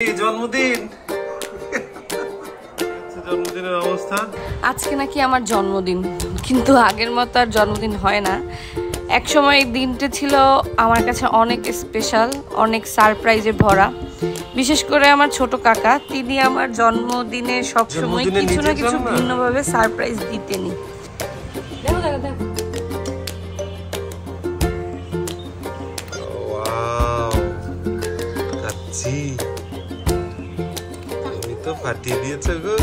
জন্মদিন জন্মদিনের অবস্থা আজকে নাকি আমার জন্মদিন, কিন্তু আগের মতো আর জন্মদিন হয় না। এক সময় এই দিনটা ছিল আমার কাছে অনেক স্পেশাল, অনেক সারপ্রাইজে ভরা। বিশেষ করে আমার ছোট কাকা, তিনি আমার জন্মদিনে সবসময় কিছু না কিছু ভিন্নভাবে সারপ্রাইজ দিতেনি। দেখো দেখো দেখো, তুমি তো ফাটিয়ে দিয়েছো গো।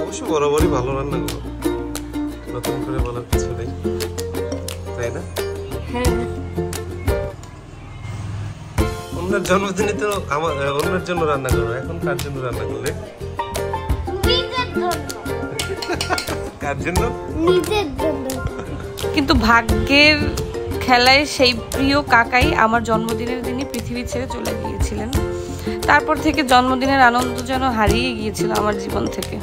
অবশ্য বরাবরই ভালো রান্না করো, নতুন করে বলার কিছু নেই, তাই না? হ্যাঁ, অন্যের জন্মদিনে তো আমার অন্যের জন্য রান্না করো, এখন কার জন্য রান্না করলে? কার জন্য? নিজের জন্য। কিন্তু ভাগ্যের খেলায় সেই প্রিয় কাকাই আমার জন্মদিনের দিনই পৃথিবী ছেড়ে চলে গিয়েছিলেন। তারপর থেকে জন্মদিনের আনন্দ যেন হারিয়ে গিয়েছিল আমার জীবন থেকে।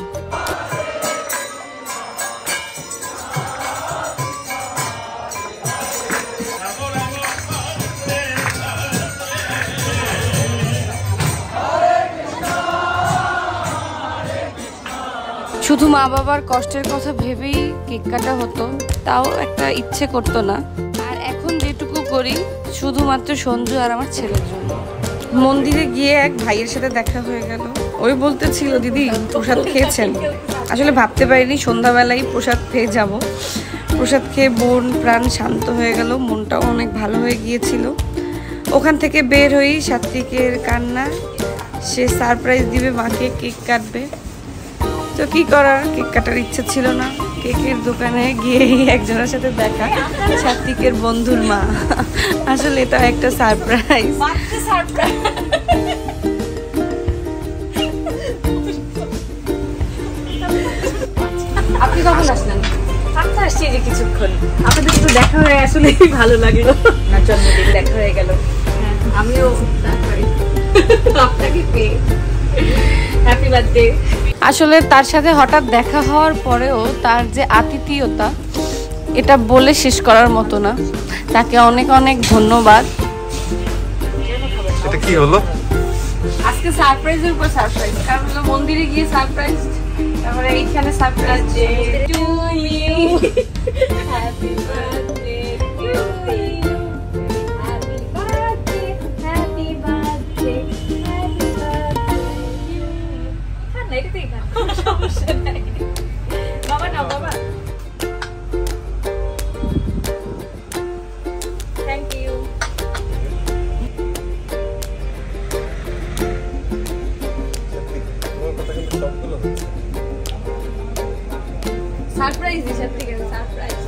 শুধু মা বাবার কষ্টের কথা ভেবেই কেক কাটা হতো, তাও একটা ইচ্ছে করতো না। আর এখন যেটুকু করি শুধুমাত্র সঞ্জু আর আমার ছেলের জন্য। মন্দিরে গিয়ে এক ভাইয়ের সাথে দেখা হয়ে গেল। ওই বলতেছিল, দিদি প্রসাদ খেয়েছেন? আসলে ভাবতে পারিনি সন্ধ্যাবেলায় প্রসাদ পেয়ে যাব। প্রসাদ খেয়ে বোন প্রাণ শান্ত হয়ে গেল, মনটাও অনেক ভালো হয়ে গিয়েছিল। ওখান থেকে বের হয়েই সাত্বিকের কান্না, সে সারপ্রাইজ দিবে মাকে, কেক কাটবে। তো কি করার, কেক কাটার ইচ্ছা ছিল না। কেকের দোকানে গিয়ে একজনের সাথে দেখা, সাত্বিকের বন্ধুর মা। আসলে এটা একটা সারপ্রাইজ। আপনি কখন আসলেন? আচ্ছা, আসছি যে কিছুক্ষণ। আপনাদের একটু দেখা হয়ে আসলে ভালো লাগলো। না, জন্মদিন দেখা হয়ে গেল। আমিও আপনাকে পেয়ে হ্যাপি বার্থডে। আসলে তার সাথে হঠাৎ দেখা হওয়ার পরেও তার যে আতিথেয়তা, এটা বলে শেষ করার মতো না। তাকে অনেক অনেক ধন্যবাদ। এটা কি হলো? আজকে সারপ্রাইজের উপর সারপ্রাইজ, কারণ হলো মন্দিরে গিয়ে সারপ্রাইজ, তারপরে এইখানে surprise. Happy birthday to you, happy birthday, happy birthday, happy birthday. হ্যাঁ, না এটাতেই না, সমস্যা নাই। বাবা না বাবা, থ্যাংক ইউ। সারপ্রাইজ দিশার থেকে, সারপ্রাইজ।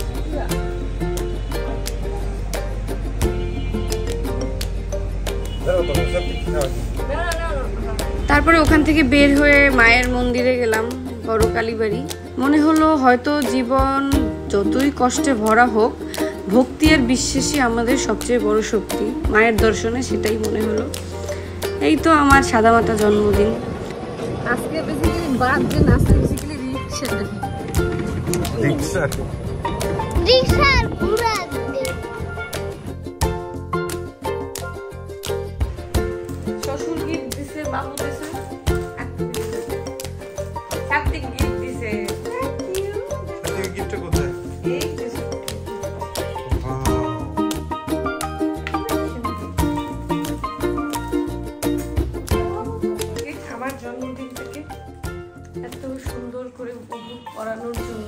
তারপরে ওখান থেকে বের হয়ে মায়ের মন্দিরে গেলাম, বড় কালীবাড়ি। মনে হলো হয়তো জীবন যতই কষ্টে ভরা হোক, ভক্তি আর বিশ্বাসই আমাদের সবচেয়ে বড় শক্তি। মায়ের দর্শনে সেটাই মনে হলো। এই তো আমার সাদামাটা জন্মদিন। আজকে বেসিক্যালি বার্থডে না, আজকে বেসিক্যালি রিকশা দেখি। রিকশার পুরা দে। শ্বশুর গিফট দিছে, বাবু দিছে, সাত্বিক গিফট দিছে। গিফটটা কোথায়? এই যে আমার জন্মদিনটাকে এত সুন্দর করে উপভোগ করানোর জন্য